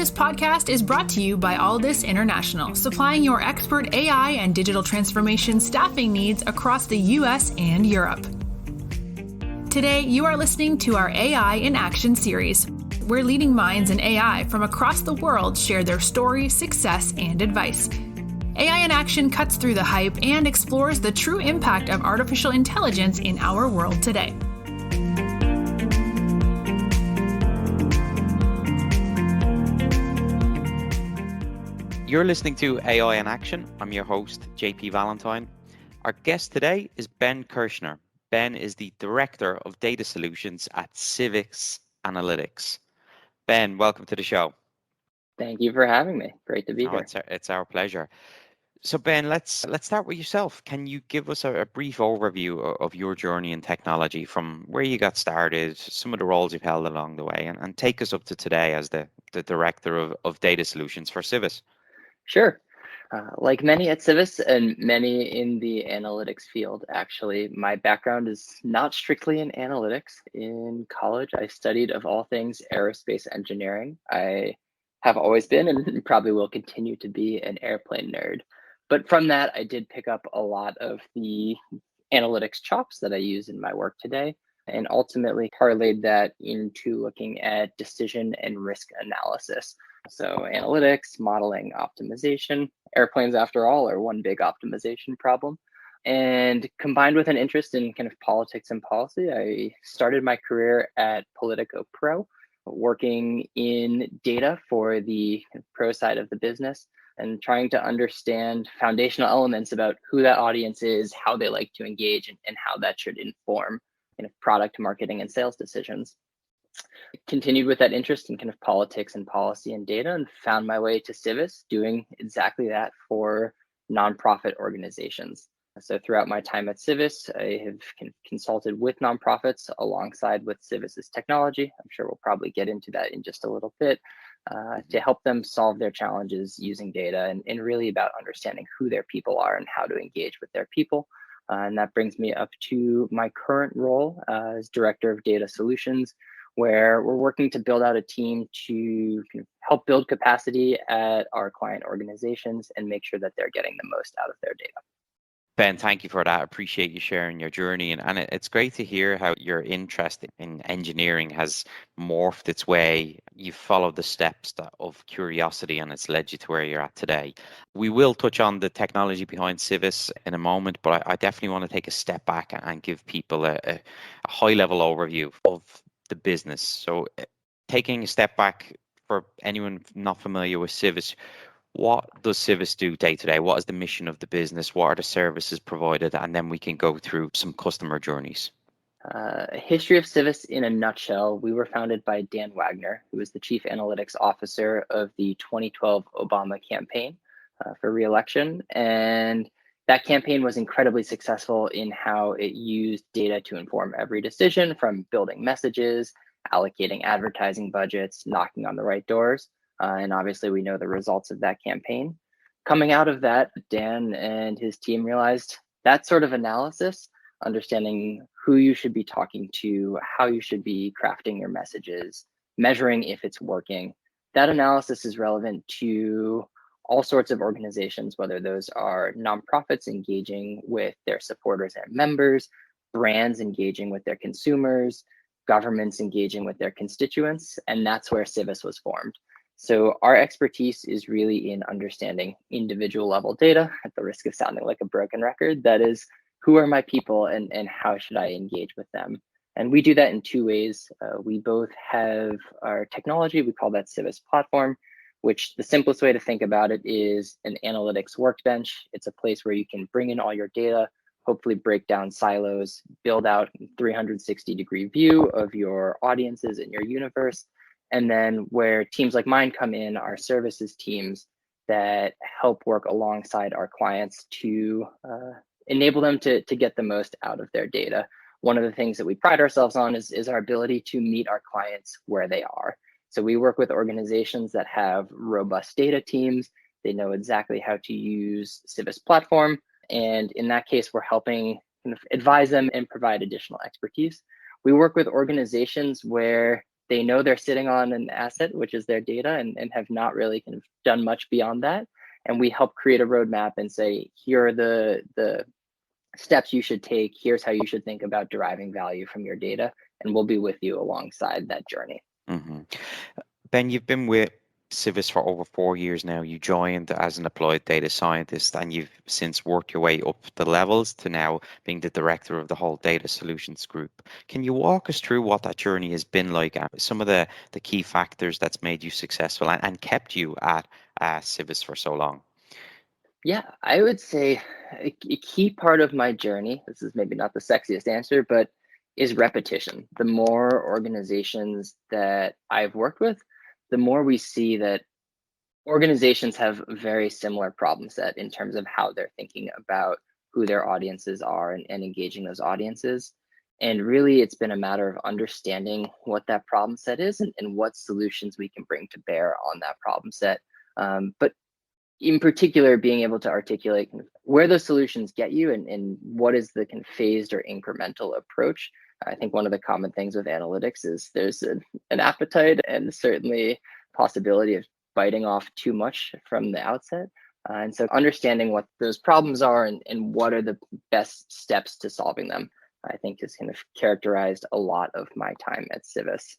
This podcast is brought to you by Alldus International, supplying your expert AI and digital transformation staffing needs across the US and Europe. Today, you are listening to our AI in Action series, where leading minds in AI from across the world share their story, success, and advice. AI in Action cuts through the hype and explores the true impact of artificial intelligence in our world today. You're listening to AI in Action. I'm your host, JP Valentine. Our guest today is Ben Kirshner. Ben is the Director of Data Solutions at Civis Analytics. Ben, welcome to the show. Thank you for having me. Great to be here. It's our pleasure. So Ben, let's start with yourself. Can you give us a brief overview of your journey in technology, from where you got started, some of the roles you've held along the way, and take us up to today as the Director of Data Solutions for Civis? Sure. Like many at Civis and many in the analytics field, actually, my background is not strictly in analytics. In college, I studied, of all things, aerospace engineering. I have always been and probably will continue to be an airplane nerd. But from that, I did pick up a lot of the analytics chops that I use in my work today, and ultimately parlayed that into looking at decision and risk analysis. So analytics, modeling, optimization. Airplanes, after all, are one big optimization problem. And combined with an interest in kind of politics and policy, I started my career at Politico Pro, working in data for the pro side of the business and trying to understand foundational elements about who that audience is, how they like to engage, and how that should inform kind of product marketing and sales decisions. Continued with that interest in kind of politics and policy and data, and found my way to Civis, doing exactly that for nonprofit organizations. So throughout my time at Civis, I have consulted with nonprofits alongside with Civis's technology. I'm sure we'll probably get into that in just a little bit, to help them solve their challenges using data and really about understanding who their people are and how to engage with their people. And that brings me up to my current role as Director of Data Solutions, where we're working to build out a team to help build capacity at our client organizations and make sure that they're getting the most out of their data. Ben, thank you for that. I appreciate you sharing your journey. And it's great to hear how your interest in engineering has morphed its way. You've followed the steps of curiosity, and it's led you to where you're at today. We will touch on the technology behind Civis in a moment, but I definitely want to take a step back and give people a high-level overview of the business. So taking a step back, for anyone not familiar with Civis, what does Civis do day to day? What is the mission of the business? What are the services provided? And then we can go through some customer journeys. A history of Civis in a nutshell. We were founded by Dan Wagner, who was the Chief Analytics Officer of the 2012 Obama campaign for re-election. And that campaign was incredibly successful in how it used data to inform every decision, from building messages, allocating advertising budgets, knocking on the right doors. And obviously, we know the results of that campaign. Coming out of that, Dan and his team realized that sort of analysis, understanding who you should be talking to, how you should be crafting your messages, measuring if it's working, that analysis is relevant to all sorts of organizations, whether those are nonprofits engaging with their supporters and members, brands engaging with their consumers, governments engaging with their constituents, and that's where Civis was formed. So our expertise is really in understanding individual level data, at the risk of sounding like a broken record. That is, who are my people and how should I engage with them? And we do that in two ways. We both have our technology, we call that Civis Platform, which the simplest way to think about it is an analytics workbench. It's a place where you can bring in all your data, hopefully break down silos, build out a 360-degree view of your audiences and your universe. And then where teams like mine come in, our services teams that help work alongside our clients to enable them to get the most out of their data. One of the things that we pride ourselves on is our ability to meet our clients where they are. So we work with organizations that have robust data teams. They know exactly how to use Civis Platform. And in that case, we're helping kind of advise them and provide additional expertise. We work with organizations where they know they're sitting on an asset, which is their data, and have not really kind of done much beyond that. And we help create a roadmap and say, here are the steps you should take. Here's how you should think about deriving value from your data. And we'll be with you alongside that journey. Mm-hmm. Ben, you've been with Civis for over 4 years now. You joined as an applied data scientist, and you've since worked your way up the levels to now being the director of the whole data solutions group. Can you walk us through what that journey has been like, and some of the key factors that's made you successful and kept you at Civis for so long? Yeah, I would say a key part of my journey, this is maybe not the sexiest answer, but is repetition. The more organizations that I've worked with, the more we see that organizations have a very similar problem set in terms of how they're thinking about who their audiences are and engaging those audiences. And really, it's been a matter of understanding what that problem set is and what solutions we can bring to bear on that problem set. But in particular, being able to articulate kind of where those solutions get you and what is the kind of phased or incremental approach. I think one of the common things with analytics is there's an appetite and certainly possibility of biting off too much from the outset. And so understanding what those problems are and what are the best steps to solving them, I think has kind of characterized a lot of my time at Civis.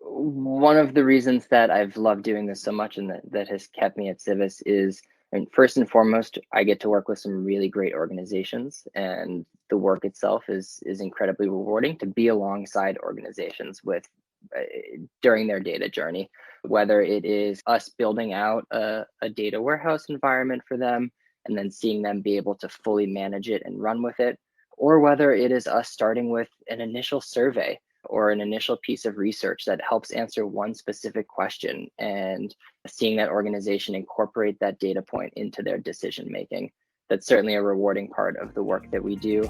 One of the reasons that I've loved doing this so much and that has kept me at Civis is, and first and foremost, I get to work with some really great organizations, and the work itself is incredibly rewarding to be alongside organizations with during their data journey, whether it is us building out a data warehouse environment for them and then seeing them be able to fully manage it and run with it, or whether it is us starting with an initial survey or an initial piece of research that helps answer one specific question and seeing that organization incorporate that data point into their decision making. That's certainly a rewarding part of the work that we do.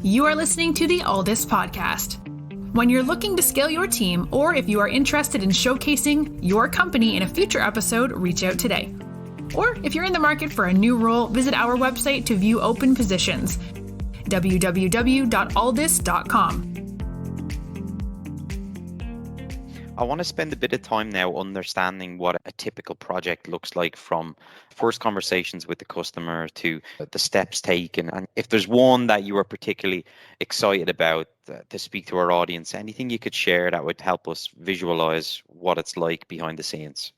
You are listening to the Alldus podcast. When you're looking to scale your team, or if you are interested in showcasing your company in a future episode, reach out today. Or if you're in the market for a new role, visit our website to view open positions, www.alldus.com. I want to spend a bit of time now understanding what a typical project looks like, from first conversations with the customer to the steps taken. And if there's one that you are particularly excited about to speak to our audience, anything you could share that would help us visualize what it's like behind the scenes.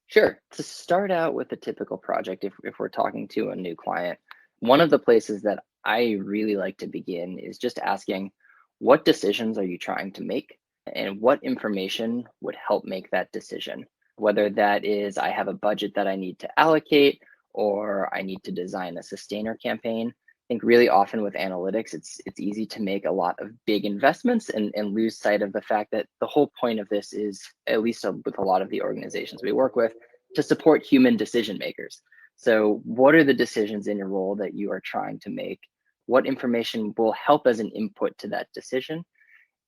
Sure. To start out with a typical project, if we're talking to a new client, one of the places that I really like to begin is just asking, what decisions are you trying to make? And what information would help make that decision? Whether that is, I have a budget that I need to allocate, or I need to design a sustainer campaign. I think really often with analytics, it's easy to make a lot of big investments and lose sight of the fact that the whole point of this is, at least with a lot of the organizations we work with, to support human decision makers. So what are the decisions in your role that you are trying to make? What information will help as an input to that decision?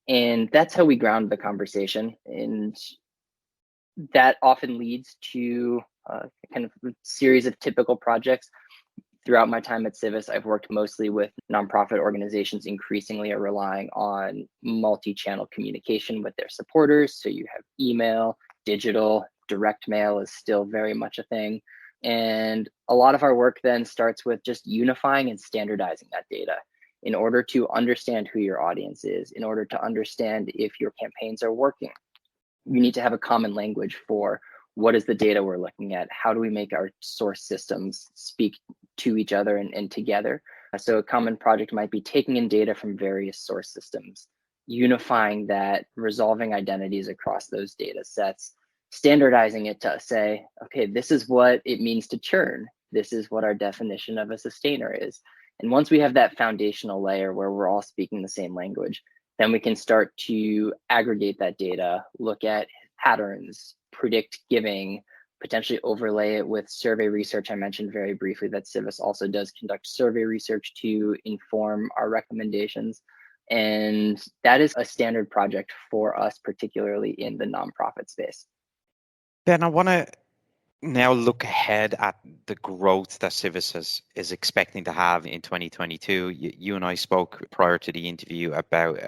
And that's how we ground the conversation. And that often leads to a kind of series of typical projects. Throughout my time at Civis, I've worked mostly with nonprofit organizations increasingly are relying on multi-channel communication with their supporters. So you have email, digital, direct mail is still very much a thing. And a lot of our work then starts with just unifying and standardizing that data in order to understand who your audience is, in order to understand if your campaigns are working. You need to have a common language for what is the data we're looking at? How do we make our source systems speak to each other and together? So a common project might be taking in data from various source systems, unifying that, resolving identities across those data sets, standardizing it to say, okay, this is what it means to churn. This is what our definition of a sustainer is. And once we have that foundational layer where we're all speaking the same language, then we can start to aggregate that data, look at patterns, predict giving, potentially overlay it with survey research. I mentioned very briefly that Civis also does conduct survey research to inform our recommendations. And that is a standard project for us, particularly in the nonprofit space. Ben, I want to now look ahead at the growth that Civis is expecting to have in 2022. You and I spoke prior to the interview about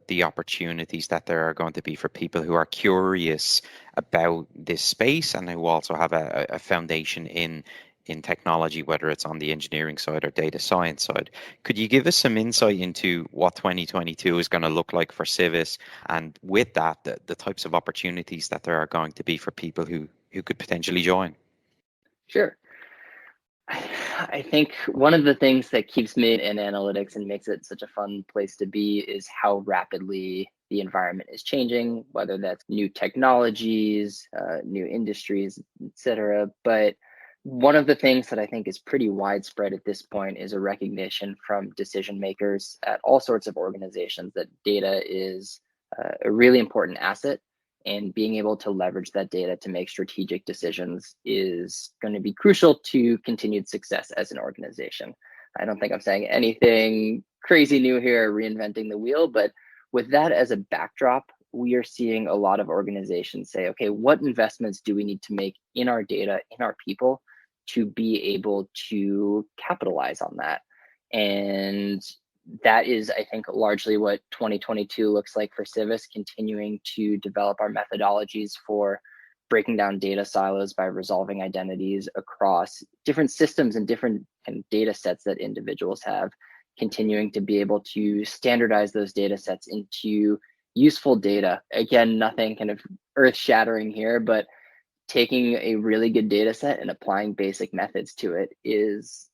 the opportunities that there are going to be for people who are curious about this space and who also have a foundation in technology, whether it's on the engineering side or data science side. Could you give us some insight into what 2022 is going to look like for Civis, and with that, the types of opportunities that there are going to be for people who could potentially join? Sure. I think one of the things that keeps me in analytics and makes it such a fun place to be is how rapidly the environment is changing, whether that's new technologies, new industries, etc. But one of the things that I think is pretty widespread at this point is a recognition from decision makers at all sorts of organizations that data is a really important asset, and being able to leverage that data to make strategic decisions is going to be crucial to continued success as an organization. I don't think I'm saying anything crazy new here, reinventing the wheel, but with that as a backdrop, we are seeing a lot of organizations say, okay, what investments do we need to make in our data, in our people, to be able to capitalize on that? And that is, I think, largely what 2022 looks like for Civis, continuing to develop our methodologies for breaking down data silos by resolving identities across different systems and different data sets that individuals have, continuing to be able to standardize those data sets into useful data. Again, nothing kind of earth-shattering here, but taking a really good data set and applying basic methods to it is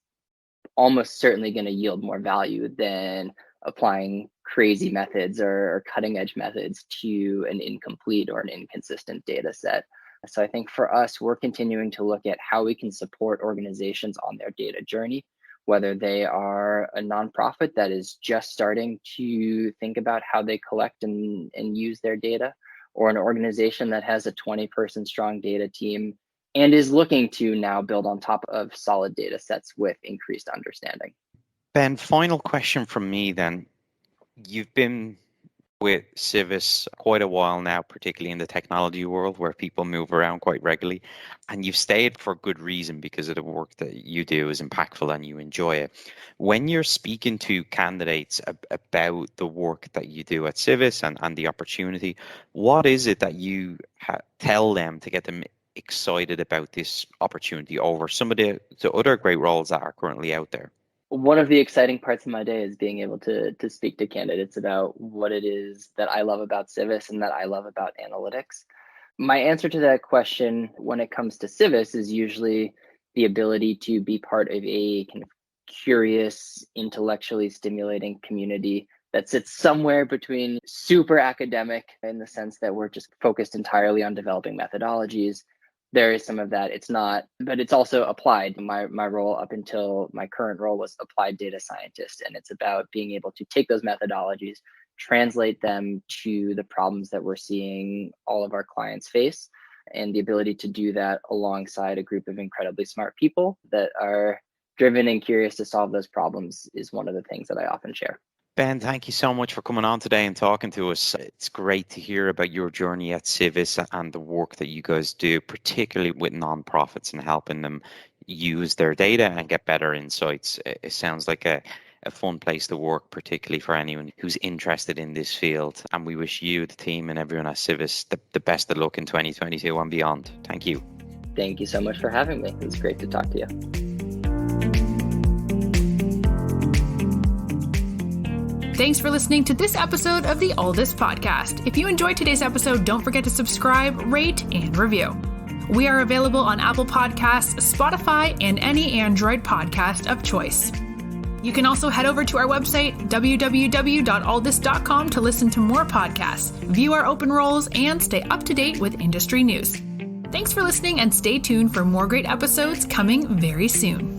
almost certainly going to yield more value than applying crazy methods or cutting edge methods to an incomplete or an inconsistent data set. So I think for us, we're continuing to look at how we can support organizations on their data journey, whether they are a nonprofit that is just starting to think about how they collect and use their data, or an organization that has a 20-person strong data team and is looking to now build on top of solid data sets with increased understanding. Ben, final question from me then. You've been with Civis quite a while now, particularly in the technology world where people move around quite regularly, and you've stayed for good reason because of the work that you do is impactful and you enjoy it. When you're speaking to candidates about the work that you do at Civis and the opportunity, what is it that you tell them to get them excited about this opportunity over some of the other great roles that are currently out there? One of the exciting parts of my day is being able to speak to candidates about what it is that I love about Civis and that I love about analytics. My answer to that question when it comes to Civis is usually the ability to be part of a kind of curious, intellectually stimulating community that sits somewhere between super academic in the sense that we're just focused entirely on developing methodologies. There is some of that. It's not, but it's also applied. My role up until my current role was applied data scientist. And it's about being able to take those methodologies, translate them to the problems that we're seeing all of our clients face. And the ability to do that alongside a group of incredibly smart people that are driven and curious to solve those problems is one of the things that I often share. Ben, thank you so much for coming on today and talking to us. It's great to hear about your journey at Civis and the work that you guys do, particularly with nonprofits and helping them use their data and get better insights. It sounds like a fun place to work, particularly for anyone who's interested in this field. And we wish you, the team, and everyone at Civis the best of luck in 2022 and beyond. Thank you. Thank you so much for having me. It was great to talk to you. Thanks for listening to this episode of the Alldus Podcast. If you enjoyed today's episode, don't forget to subscribe, rate, and review. We are available on Apple Podcasts, Spotify, and any Android podcast of choice. You can also head over to our website, www.alldus.com, to listen to more podcasts, view our open roles, and stay up to date with industry news. Thanks for listening, and stay tuned for more great episodes coming very soon.